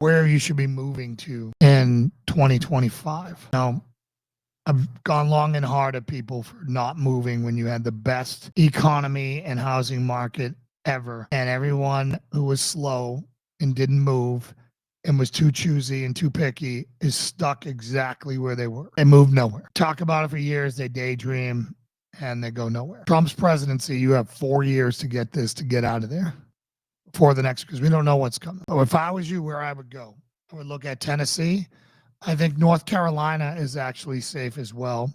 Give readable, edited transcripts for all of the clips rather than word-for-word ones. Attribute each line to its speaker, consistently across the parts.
Speaker 1: where you should be moving to in 2025. Now, I've gone long and hard at people for not moving when you had the best economy and housing market ever. And everyone who was slow and didn't move and was too choosy and too picky is stuck exactly where they were. They moved nowhere. Talk about it for years, they daydream, and they go nowhere. Trump's presidency, you have 4 years to get out of there before the next, because we don't know what's coming. But if I was you, where I would go, I would look at Tennessee. I think North Carolina is actually safe as well.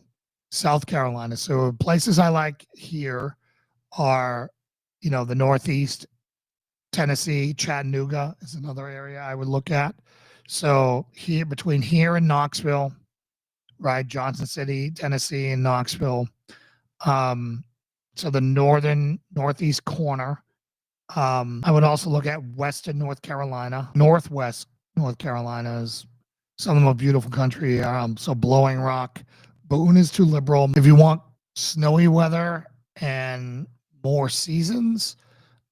Speaker 1: South Carolina. So places I like here are, the Northeast, Tennessee, Chattanooga is another area I would look at. So here, between here and Knoxville, right? Johnson City, Tennessee, and Knoxville. So the northeast corner. I would also look at Western North Carolina. Northwest North Carolina is some of the most beautiful country. So Blowing Rock. Boone is too liberal. If you want snowy weather and more seasons,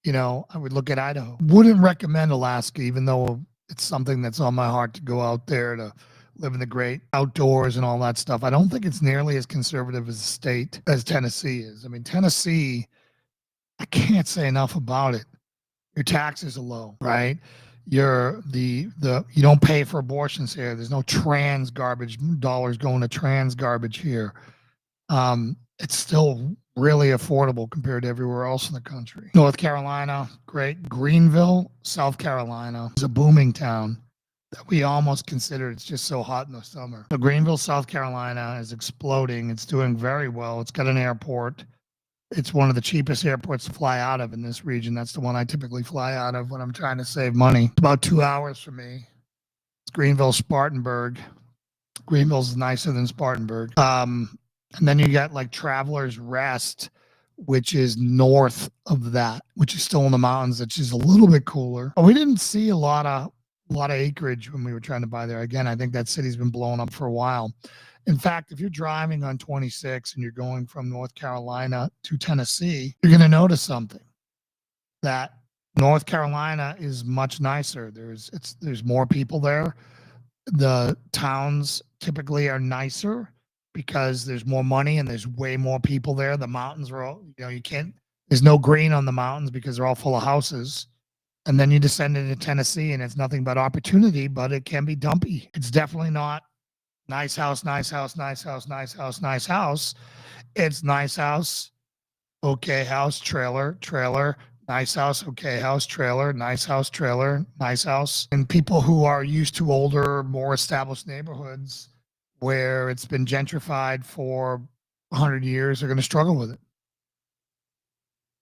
Speaker 1: I would look at Idaho. Wouldn't recommend Alaska, even though it's something that's on my heart to go out there to live in the great outdoors and all that stuff. I don't think it's nearly as conservative as a state as Tennessee is. I mean, Tennessee, I can't say enough about it. Your taxes are low, right? You don't pay for abortions here. There's no trans garbage dollars going to trans garbage here. It's still really affordable compared to everywhere else in the country. North Carolina, great. Greenville, South Carolina is a booming town that we almost consider. It's just so hot in the summer. So Greenville, South Carolina is exploding. It's doing very well. It's got an airport. It's one of the cheapest airports to fly out of in this region. That's the one I typically fly out of when I'm trying to save money. It's about 2 hours for me. It's Greenville, Spartanburg. Greenville's nicer than Spartanburg. And then you got like Travelers Rest, which is north of that, which is still in the mountains, which is a little bit cooler. But we didn't see a lot of acreage when we were trying to buy there. Again, I think that city's been blown up for a while. In fact, if you're driving on 26 and you're going from North Carolina to Tennessee, you're going to notice something, that North Carolina is much nicer. There's more people there. The towns typically are nicer because there's more money and there's way more people there. The mountains are all, there's no green on the mountains because they're all full of houses. And then you descend into Tennessee and it's nothing but opportunity, but it can be dumpy. It's definitely not nice house, nice house, nice house, nice house, nice house. It's nice house, okay house, trailer, nice house, okay house, trailer, nice house. And people who are used to older, more established neighborhoods where it's been gentrified for 100 years are going to struggle with it.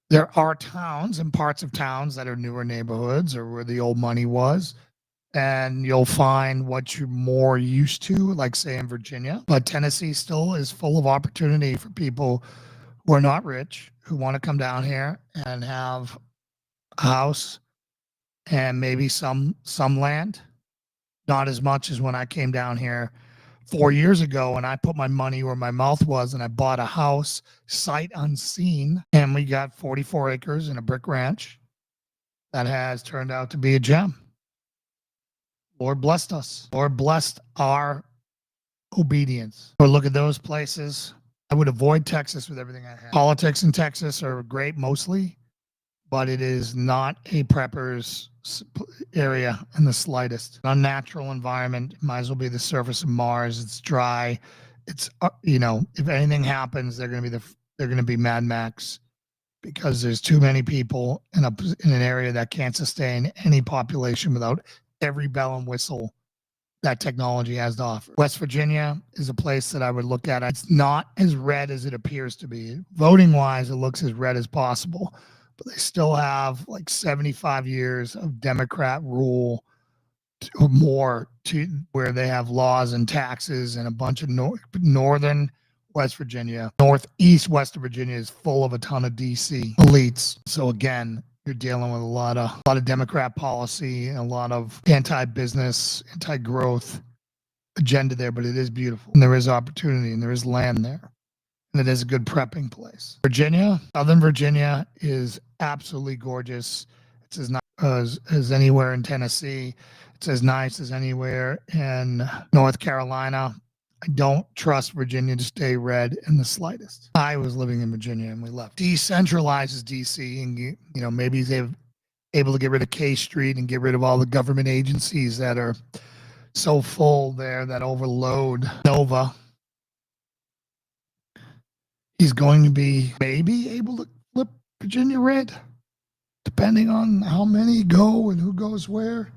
Speaker 1: There are towns and parts of towns that are newer neighborhoods or where the old money was, and you'll find what you're more used to, like say in Virginia. But Tennessee still is full of opportunity for people who are not rich, who want to come down here and have a house and maybe some land. Not as much as when I came down here 4 years ago and I put my money where my mouth was and I bought a house sight unseen, and we got 44 acres and a brick ranch that has turned out to be a gem. Lord blessed us. Lord blessed our obedience. But look at those places. I would avoid Texas with everything I have. Politics in Texas are great mostly, but it is not a prepper's area in the slightest. An unnatural environment. It might as well be the surface of Mars. It's dry. It's if anything happens, they're going to be Mad Max, because there's too many people in an area that can't sustain any population without every bell and whistle that technology has to offer. West Virginia is a place that I would look at. It's not as red as it appears to be. Voting wise, it looks as red as possible, but they still have like 75 years of Democrat rule or more, to where they have laws and taxes, and a bunch of northern West Virginia. Northeast West Virginia is full of a ton of DC elites. So again, you're dealing with a lot of Democrat policy and a lot of anti-business, anti-growth agenda there, but it is beautiful. And there is opportunity and there is land there. And it is a good prepping place. Virginia, Southern Virginia is absolutely gorgeous. It's as nice as anywhere in Tennessee. It's as nice as anywhere in North Carolina. I don't trust Virginia to stay red in the slightest. I was living in Virginia and we left. Decentralizes DC, and maybe they're able to get rid of K Street and get rid of all the government agencies that are so full there that overload Nova. He's going to be maybe able to flip Virginia red, depending on how many go and who goes where.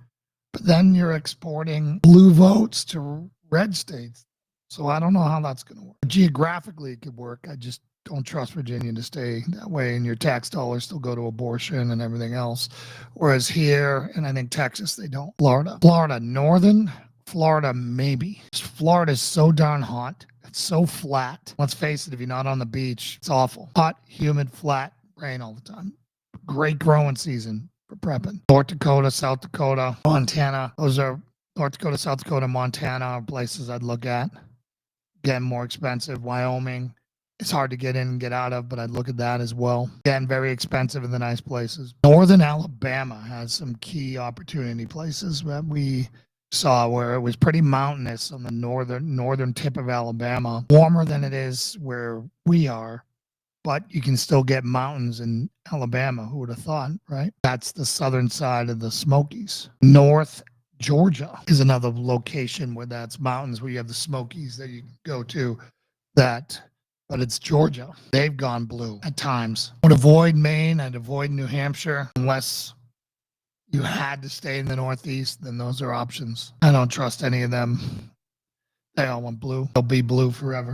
Speaker 1: But then you're exporting blue votes to red states. So I don't know how that's going to work. Geographically, it could work. I just don't trust Virginia to stay that way, and your tax dollars still go to abortion and everything else. Whereas here, and I think Texas, they don't. Florida, northern Florida, maybe. Florida is so darn hot. It's so flat. Let's face it, if you're not on the beach, it's awful. Hot, humid, flat, rain all the time. Great growing season for prepping. North Dakota, South Dakota, Montana. Those are North Dakota, South Dakota, Montana are places I'd look at. Getting more expensive. Wyoming, it's hard to get in and get out of, but I'd look at that as well. Again, very expensive in the nice places. Northern Alabama has some key opportunity places that we saw where it was pretty mountainous on the northern tip of Alabama. Warmer than it is where we are, but you can still get mountains in Alabama. Who would have thought, right? That's the southern side of the Smokies. North Georgia is another location where that's mountains, where you have the Smokies that you go to. But it's Georgia. They've gone blue at times. I'd avoid Maine. I'd avoid New Hampshire unless you had to stay in the Northeast. Then those are options. I don't trust any of them. They all want blue. They'll be blue forever.